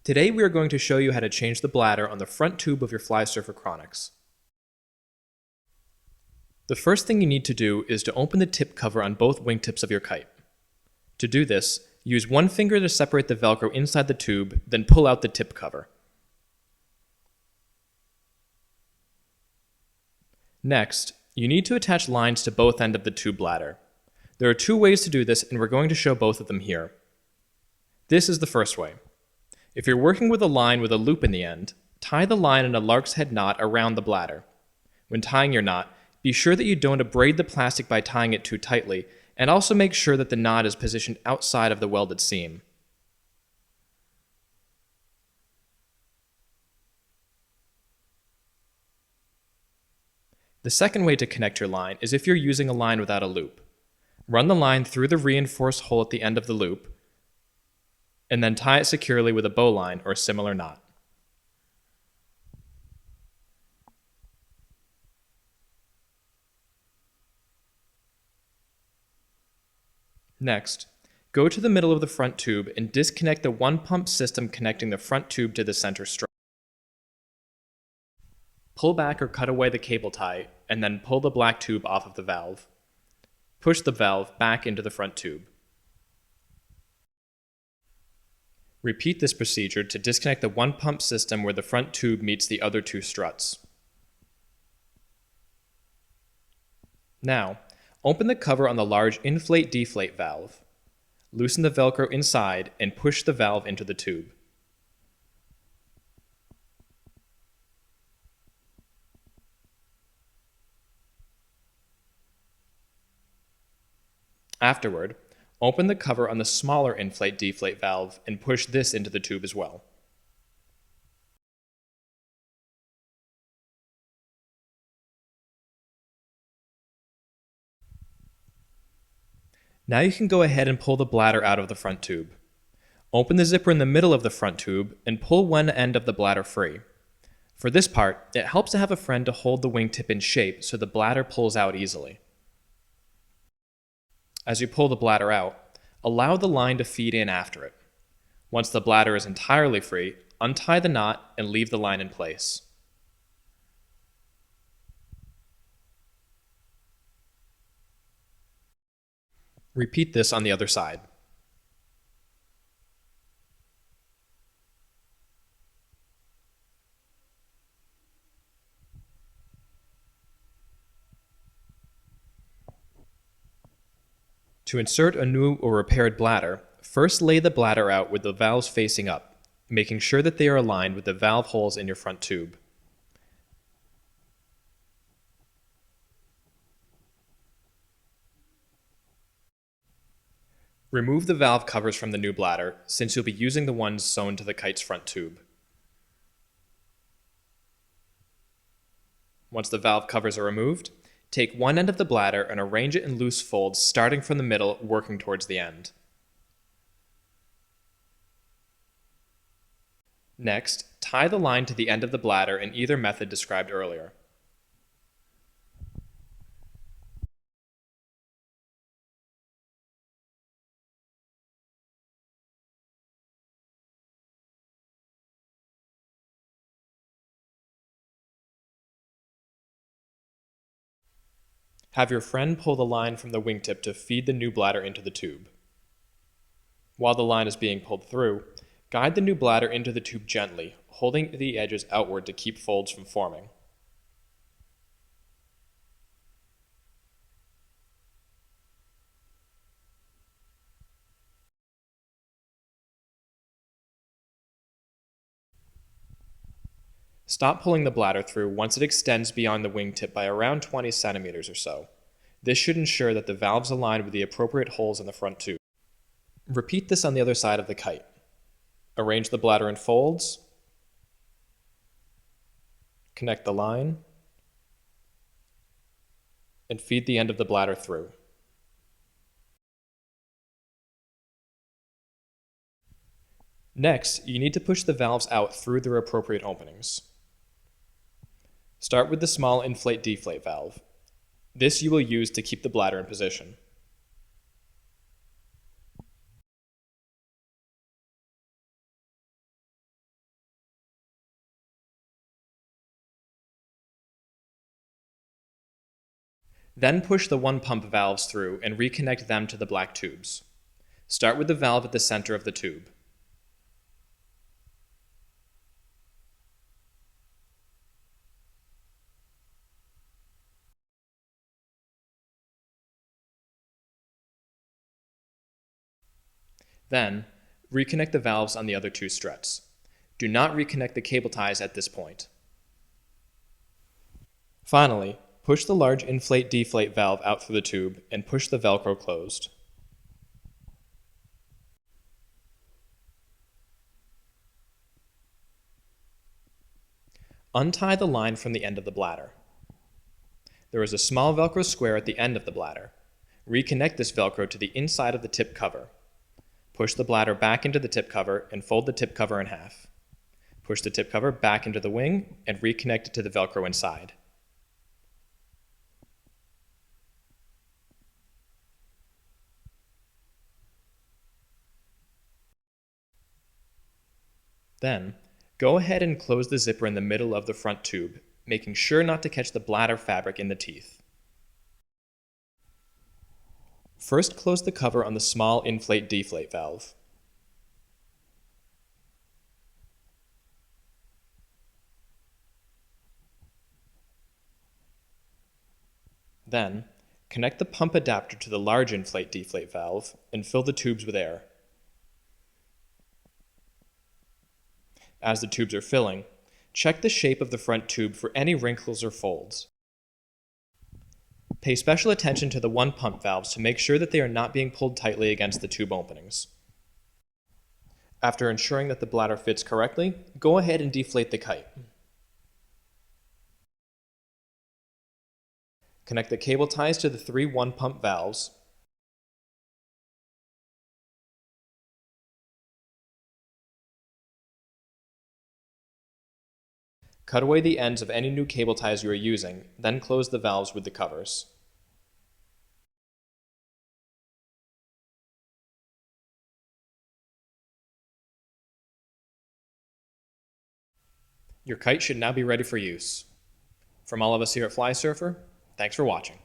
Today we are going to show you how to change the bladder on the front tube of your fly surfer CRONIX. The first thing you need to do is to open the tip cover on both wingtips of your kite. To do this, use one finger to separate the Velcro inside the tube, then pull out the tip cover. Next, you need to attach lines to both ends of the tube bladder. There are two ways to do this, and we're going to show both of them here. This is the first way. If you're working with a line with a loop in the end, tie the line in a lark's head knot around the bladder. When tying your knot, be sure that you don't abrade the plastic by tying it too tightly, and also make sure that the knot is positioned outside of the welded seam. The second way to connect your line is if you're using a line without a loop. Run the line through the reinforced hole at the end of the loop, and then tie it securely with a bowline or a similar knot. Next, go to the middle of the front tube and disconnect the one pump system connecting the front tube to the center stroke. Pull back or cut away the cable tie, and then pull the black tube off of the valve. Push the valve back into the front tube. Repeat this procedure to disconnect the one pump system where the front tube meets the other two struts. Now, open the cover on the large inflate-deflate valve. Loosen the Velcro inside and push the valve into the tube. Afterward, open the cover on the smaller inflate-deflate valve and push this into the tube as well. Now you can go ahead and pull the bladder out of the front tube. Open the zipper in the middle of the front tube and pull one end of the bladder free. For this part, it helps to have a friend to hold the wingtip in shape so the bladder pulls out easily. As you pull the bladder out, allow the line to feed in after it. Once the bladder is entirely free, untie the knot and leave the line in place. Repeat this on the other side. To insert a new or repaired bladder, first lay the bladder out with the valves facing up, making sure that they are aligned with the valve holes in your front tube. Remove the valve covers from the new bladder, since you'll be using the ones sewn to the kite's front tube. Once the valve covers are removed, take one end of the bladder and arrange it in loose folds starting from the middle, working towards the end. Next, tie the line to the end of the bladder in either method described earlier. Have your friend pull the line from the wingtip to feed the new bladder into the tube. While the line is being pulled through, guide the new bladder into the tube gently, holding the edges outward to keep folds from forming. Stop pulling the bladder through once it extends beyond the wingtip by around 20 centimeters or so. This should ensure that the valves align with the appropriate holes in the front tube. Repeat this on the other side of the kite. Arrange the bladder in folds, connect the line, and feed the end of the bladder through. Next, you need to push the valves out through their appropriate openings. Start with the small inflate-deflate valve. This you will use to keep the bladder in position. Then push the 1-pump valves through and reconnect them to the black tubes. Start with the valve at the center of the tube. Then, reconnect the valves on the other 2 struts. Do not reconnect the cable ties at this point. Finally, push the large inflate-deflate valve out through the tube and push the Velcro closed. Untie the line from the end of the bladder. There is a small Velcro square at the end of the bladder. Reconnect this Velcro to the inside of the tip cover. Push the bladder back into the tip cover and fold the tip cover in half. Push the tip cover back into the wing and reconnect it to the Velcro inside. Then, go ahead and close the zipper in the middle of the front tube, making sure not to catch the bladder fabric in the teeth. First, close the cover on the small inflate-deflate valve. Then, connect the pump adapter to the large inflate-deflate valve and fill the tubes with air. As the tubes are filling, check the shape of the front tube for any wrinkles or folds. Pay special attention to the 1-pump valves to make sure that they are not being pulled tightly against the tube openings. After ensuring that the bladder fits correctly, go ahead and deflate the kite. Connect the cable ties to the 3 1-pump valves. Cut away the ends of any new cable ties you are using, then close the valves with the covers. Your kite should now be ready for use. From all of us here at Fly Surfer, thanks for watching.